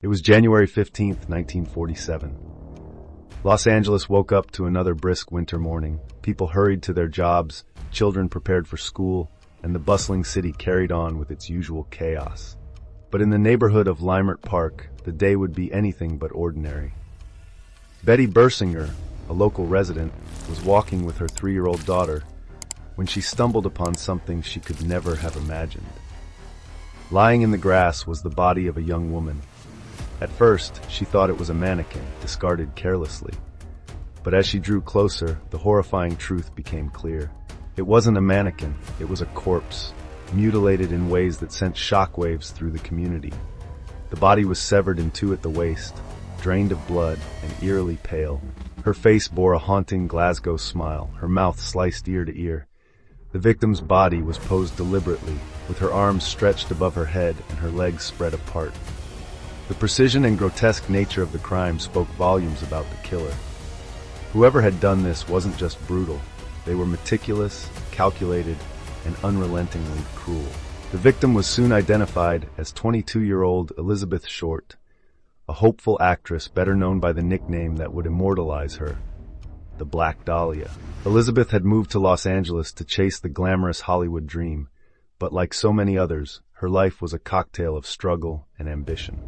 It was January 15th, 1947. Los Angeles woke up to another brisk winter morning. People hurried to their jobs, children prepared for school, and the bustling city carried on with its usual chaos. But in the neighborhood of Leimert Park, the day would be anything but ordinary. Betty Bersinger, a local resident, was walking with her 3-year-old daughter when she stumbled upon something she could never have imagined. Lying in the grass was the body of a young woman. At first, she thought it was a mannequin, discarded carelessly. But as she drew closer, the horrifying truth became clear. It wasn't a mannequin, it was a corpse, mutilated in ways that sent shockwaves through the community. The body was severed in two at the waist, drained of blood and eerily pale. Her face bore a haunting Glasgow smile, her mouth sliced ear to ear. The victim's body was posed deliberately, with her arms stretched above her head and her legs spread apart. The precision and grotesque nature of the crime spoke volumes about the killer. Whoever had done this wasn't just brutal. They were meticulous, calculated, and unrelentingly cruel. The victim was soon identified as 22-year-old Elizabeth Short, a hopeful actress better known by the nickname that would immortalize her, the Black Dahlia. Elizabeth had moved to Los Angeles to chase the glamorous Hollywood dream, but like so many others, her life was a cocktail of struggle and ambition.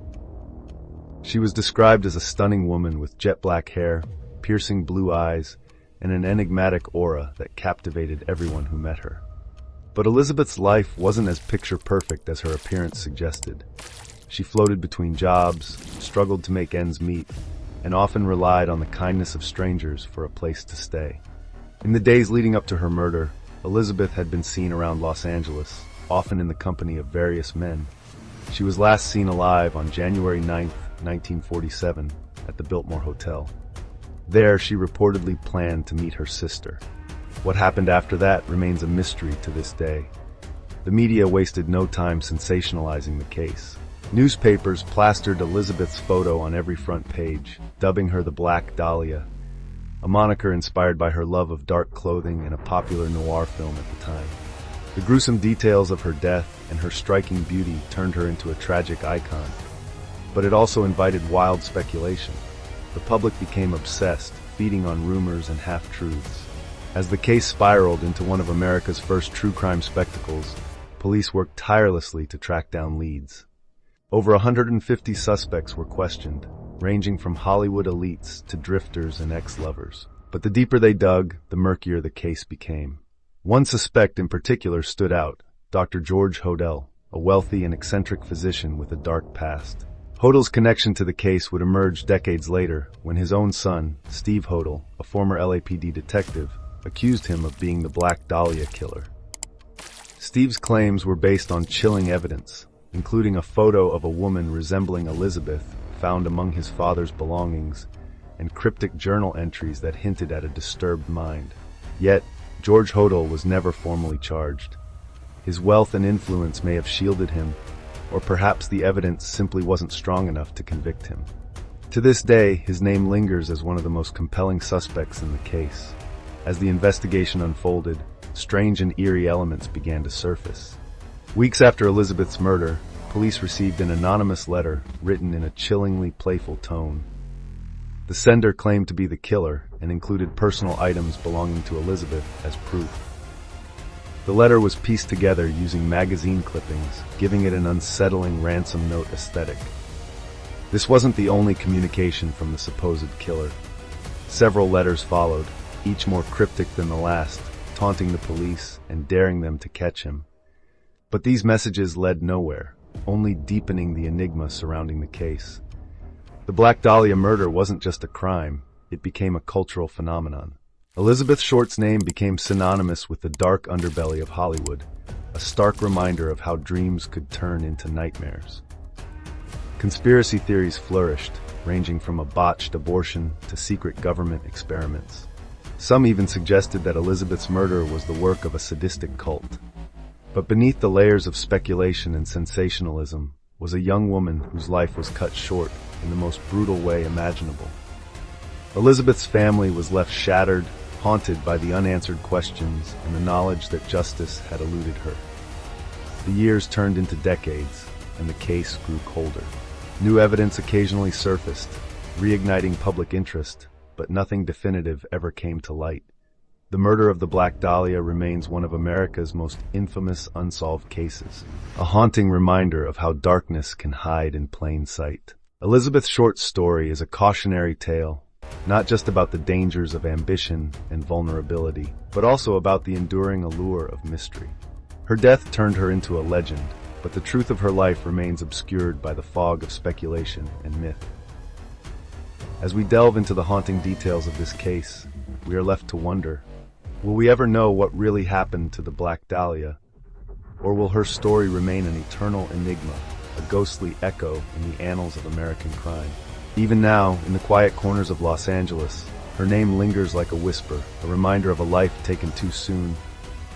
She was described as a stunning woman with jet black hair, piercing blue eyes, and an enigmatic aura that captivated everyone who met her. But Elizabeth's life wasn't as picture-perfect as her appearance suggested. She floated between jobs, struggled to make ends meet, and often relied on the kindness of strangers for a place to stay. In the days leading up to her murder, Elizabeth had been seen around Los Angeles, often in the company of various men. She was last seen alive on January 9th, 1947, at the Biltmore Hotel. There, she reportedly planned to meet her sister. What happened after that remains a mystery to this day. The media wasted no time sensationalizing the case. Newspapers plastered Elizabeth's photo on every front page, dubbing her the Black Dahlia, a moniker inspired by her love of dark clothing and a popular noir film at the time. The gruesome details of her death and her striking beauty turned her into a tragic icon, but it also invited wild speculation. The public became obsessed, feeding on rumors and half-truths. As the case spiraled into one of America's first true crime spectacles, police worked tirelessly to track down leads. Over 150 suspects were questioned, ranging from Hollywood elites to drifters and ex-lovers. But the deeper they dug, the murkier the case became. One suspect in particular stood out, Dr. George Hodel, a wealthy and eccentric physician with a dark past. Hodel's connection to the case would emerge decades later when his own son, Steve Hodel, a former LAPD detective, accused him of being the Black Dahlia killer. Steve's claims were based on chilling evidence, including a photo of a woman resembling Elizabeth found among his father's belongings and cryptic journal entries that hinted at a disturbed mind. Yet, George Hodel was never formally charged. His wealth and influence may have shielded him, or perhaps the evidence simply wasn't strong enough to convict him. To this day, his name lingers as one of the most compelling suspects in the case. As the investigation unfolded, strange and eerie elements began to surface. Weeks after Elizabeth's murder, police received an anonymous letter written in a chillingly playful tone. The sender claimed to be the killer and included personal items belonging to Elizabeth as proof. The letter was pieced together using magazine clippings, giving it an unsettling ransom note aesthetic. This wasn't the only communication from the supposed killer. Several letters followed, each more cryptic than the last, taunting the police and daring them to catch him. But these messages led nowhere, only deepening the enigma surrounding the case. The Black Dahlia murder wasn't just a crime, it became a cultural phenomenon. Elizabeth Short's name became synonymous with the dark underbelly of Hollywood, a stark reminder of how dreams could turn into nightmares. Conspiracy theories flourished, ranging from a botched abortion to secret government experiments. Some even suggested that Elizabeth's murder was the work of a sadistic cult. But beneath the layers of speculation and sensationalism was a young woman whose life was cut short in the most brutal way imaginable. Elizabeth's family was left shattered, haunted by the unanswered questions and the knowledge that justice had eluded her. The years turned into decades, and the case grew colder. New evidence occasionally surfaced, reigniting public interest, but nothing definitive ever came to light. The murder of the Black Dahlia remains one of America's most infamous unsolved cases, a haunting reminder of how darkness can hide in plain sight. Elizabeth Short's story is a cautionary tale, not just about the dangers of ambition and vulnerability, but also about the enduring allure of mystery. Her death turned her into a legend, but the truth of her life remains obscured by the fog of speculation and myth. As we delve into the haunting details of this case, we are left to wonder, will we ever know what really happened to the Black Dahlia? Or will her story remain an eternal enigma, a ghostly echo in the annals of American crime? Even now, in the quiet corners of Los Angeles, her name lingers like a whisper, a reminder of a life taken too soon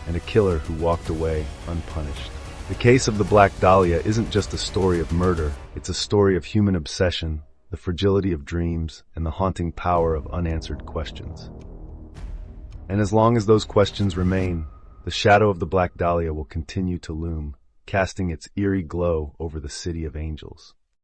and a killer who walked away unpunished. The case of the Black Dahlia isn't just a story of murder, it's a story of human obsession, the fragility of dreams, and the haunting power of unanswered questions. And as long as those questions remain, the shadow of the Black Dahlia will continue to loom, casting its eerie glow over the city of angels.